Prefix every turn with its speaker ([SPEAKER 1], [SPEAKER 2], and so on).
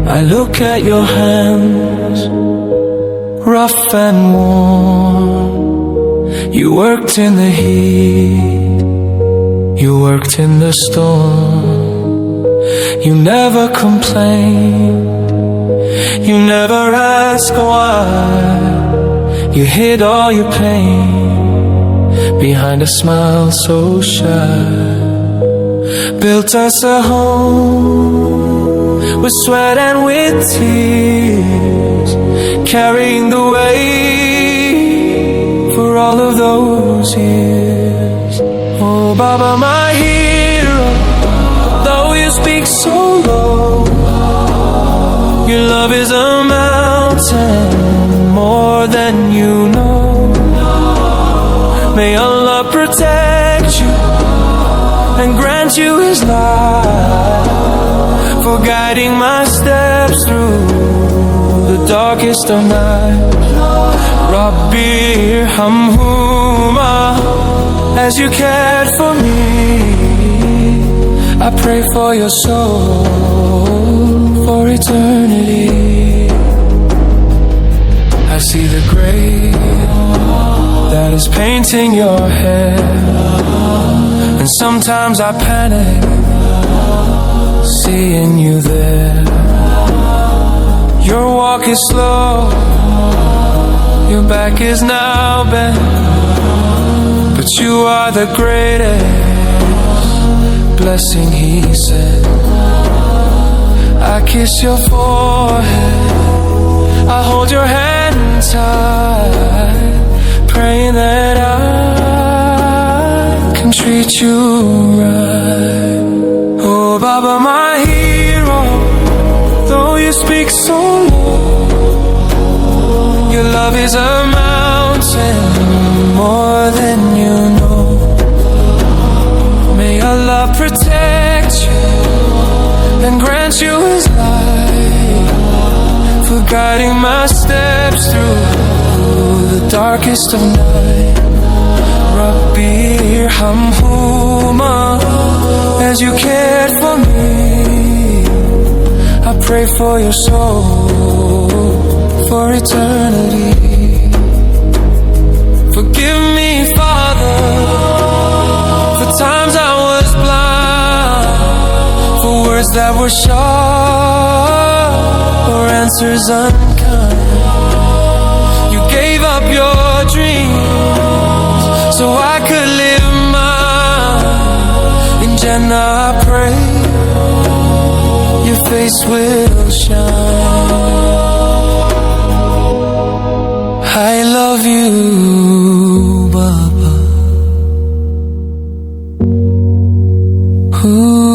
[SPEAKER 1] I look at your hands, rough and warm. You worked in the heat, you worked in the storm. You never complained, you never asked why. You hid all your pain behind a smile so shy. Built us a home with sweat and with tears, carrying the weight for all of those years. Oh Baba, my hero, though you speak so low, your love is a mountain more than you know. May Allah protect you and grant you His light, for guiding my steps through the darkest of nights. Rabbi irhamhuma, as you cared for me, I pray for your soul for eternity. I see the grave that is painting your head, and sometimes I panic seeing you there. Your walk is slow, your back is now bent, but you are the greatest blessing He sent. I kiss your forehead, I hold your hand tight, praying that I can treat you right. Oh Baba, my hero, though you speak so low, your love is a mountain more than you know. May Allah protect you and grant you His light, for guiding my steps through the darkest of night. Rabbi irhamhuma, as you cared for me, I pray for your soul for eternity. Forgive me, Father, for times I was blind, for words that were sharp or answers unkind. You gave up your dreams so I could live mine. In Jannah I pray your face will shine. I love you, Baba. Ooh.